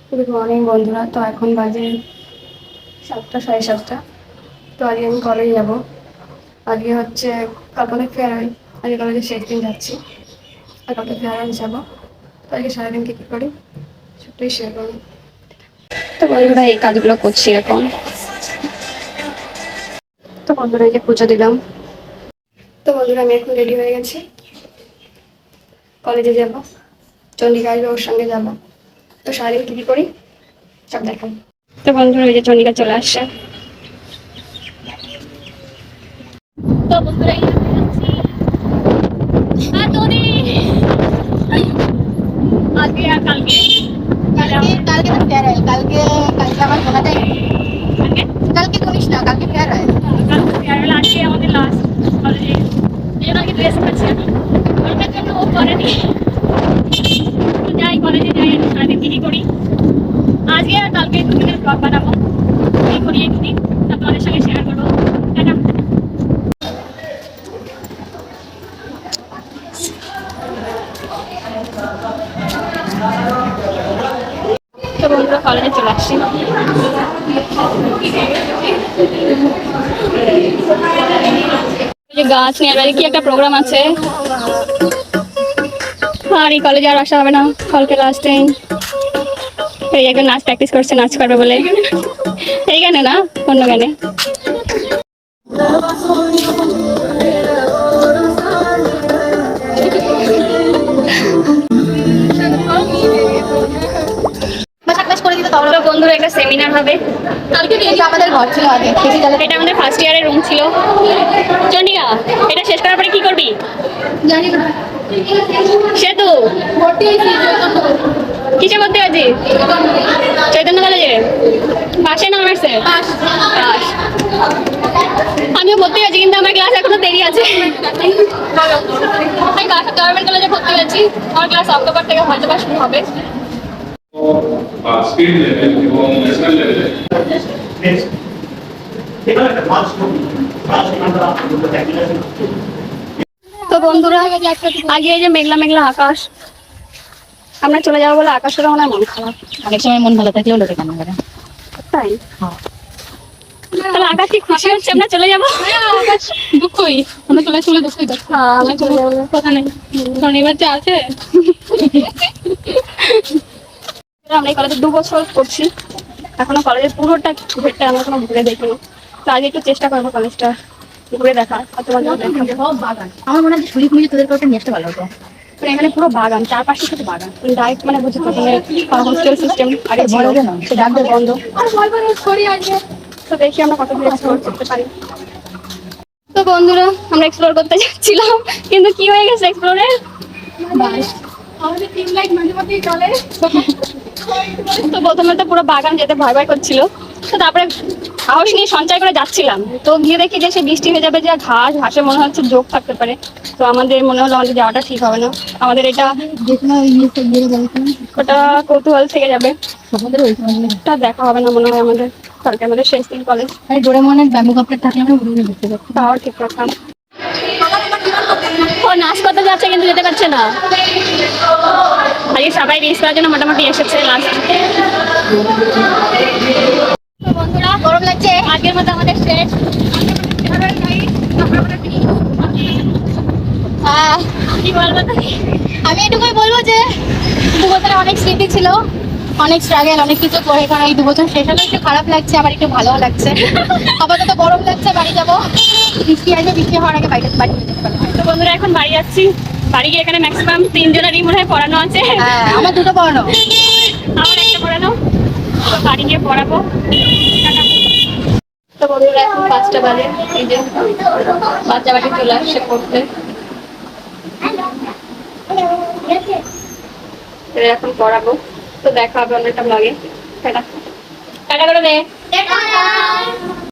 Good morning বন্ধুরা। তো এখন বাজে 7টা, 7:30। তো আজকে আমি কলেজ যাব। আজকে হচ্ছে কাল অনেক ফেয়ারওয়েল। আজকে কলেজের শেষ দিন যাচ্ছি, আর কালকে ফেয়ারওয়েল যাবো। তো আজকে সারাদিন কী কী করি সবটাই শেয়ার করবো। তো বন্ধুরা এই কাজগুলো করছি এখন। তো বন্ধুরা এই যে পুজো দিলাম। তো বন্ধুরা আমি এখন রেডি হয়ে গেছি, কলেজে যাব। চন্ডিকা আসবে, ওর সঙ্গে যাবো। তো সারাদিন কী কী করি সব দেখাই। তো বন্ধুরা এই যে চন্ডিকা চলে আসছে। তো বন্ধুরা এই যে যাচ্ছি। আর তোরে আজকে আর কালকে কালকে তো ফেয়ারওয়েল। কালকে কালকে আমার বলা যায় কালকে করিস না, কালকে ফেয়ারওয়েল। কালকে ফেয়ারওয়েল, আজকে আমাদের লাস্ট কলেজে। এই জন্য আজকে ড্রেস করছি আমি। ওটার জন্য ও করেনি। তো যাই, কলেজে যাই, আমি সারাদিন কী কী করি আজকে আর কালকে দুদিনের ব্লগ বানাবো। কী করি এই দুদিন তা তোমাদের সঙ্গে শেয়ার করবো। টাটা। তো বন্ধুরা কলেজে চলে আসছি। এই যে গাছ নিয়ে বাড়ি কি একটা প্রোগ্রাম আছে, আর এই কলেজে আর আসা হবে না, কালকে লাস্ট টাইম। এই একটা নাচ প্র্যাকটিস করছে, নাচ করবে বলে। এই গানে না, অন্য গানে। ক্লাস করে দিতে তো বন্ধুরা একটা সেমিনার হবে কালকে। আমাদের ঘর ছিল আগে, এটা আমাদের ফার্স্ট ইয়ারের রুম ছিল। চন্ডিকা, এটা শেষ করার পরে কি করবি জানি না। সেতু কিসে ভর্তি হয়েছি? চৈতন্য কলেজে পাশে না আমার স্যার? আমিও ভর্তি হয়েছি, কিন্তু আমার ক্লাস এখনো দেরি আছে। আমি গভর্নমেন্ট কলেজে ভর্তি হয়েছি। আমার ক্লাস অক্টোবর থেকে হয়তো বা শুরু হবে। স্টেট লেভেল এবং ন্যাশনাল লেভেলে তো বন্ধুরা আগে এই যে মেঘলা মেঘলা আকাশ, আমরা চলে যাবো বলে আকাশের মনে মন খারাপ। অনেক সময় মন ভালো থাকলেও লোকে কেমন করে। তাই তাহলে আকাশ কি খুশি হচ্ছে আমরা চলে যাবো? দুঃখই, আমরা চলে আসলে দুঃখই। হ্যাঁ, আমরা চলে যাবো, কথা নেই, কারণ এবার যা আছে। আমরা এই কলেজে 2 বছর পড়ছি, এখনো কলেজের পুরোটা ঘুরতে আমরা কোনো ঘুরে দেখিনি। তো আগে একটু চেষ্টা করবো কলেজটা ঘুরে দেখা, আর তোমাদের দেখাবো। সব বাগান, আমার মনে হয় সুরিক মিলে তোদের কাউকে নিয়ে আসতে ভালো হতো। মানে এখানে পুরো বাগান, চারপাশে শুধু বাগান। ডাইরেক্ট মানে বুঝতে প্রথমে হোস্টেল সিস্টেম আগে ছিল, সে ডাকবে বন্ধ। তো দেখি আমরা কত দূর এক্সপ্লোর করতে পারি। তো বন্ধুরা আমরা এক্সপ্লোর করতে যাচ্ছিলাম, কিন্তু কি হয়ে গেছে এক্সপ্লোরে, আমাদের 3 লাইট মাঝে মাঝেই চলে। তো প্রথমে তো পুরো বাগান যেতে ভয় ভয় করছিল। তো তারপরে সাহস নিয়ে সঞ্চয় করে যাচ্ছিলাম, তো গিয়ে দেখি যে সে বৃষ্টি হয়ে যাবে, যে ঘাসে মনে হচ্ছে যোগ থাকতে পারে। তো আমাদের মনে হলো আমাদের যাওয়াটা ঠিক হবে না, আমাদের এটা ওটা কৌতূহল থেকে যাবে, ওটা দেখা হবে না মনে হয় আমাদের। কালকে আমাদের শেষ দিন কলেজ। ডোরেমনের ব্যাম্বু কাপড় থাকলে আমরা ঘুরে ঘুরতে পারতাম। তাও ঠিক কথা। ও নাচ করতে যাচ্ছে কিন্তু যেতে পারছে না। আজকে সবাই রিলস করার জন্য মোটামুটি এসেছে লাস্ট। বন্ধুরা গরম লাগছে। আজকের মতো আমাদের শেষ। কি বলবো তুমি? আমি এটুকুই বলবো যে 2 বছরে অনেক স্মৃতি ছিল, অনেক স্ট্রাগল, অনেক কিছু করে, কারণ এই 2 বছর শেষ হলে একটু খারাপ লাগছে, আবার একটু ভালো লাগছে। আপাতত গরম লাগছে, বাড়ি যাবো। বৃষ্টি আসবে, বৃষ্টি হওয়ার আগে বাড়ি যেতে পারবো। তো বন্ধুরা এখন বাড়ি যাচ্ছি। বাড়ি গিয়ে এখানে ম্যাক্সিমাম 3 জনেরই মনে হয় পড়ানো আছে। হ্যাঁ, আমার 2টো পড়ানো। আমার একটা পড়ানো, তো বাড়ি গিয়ে পড়াবো। তো বন্ধুরা এখন 5টা বাজে, এই যে বাচ্চা বাড়ি চলে আসছে পড়তে। এখন পড়াবো। তো দেখা হবে অন্য একটা ব্লগে। টাটা টাটা করে দে।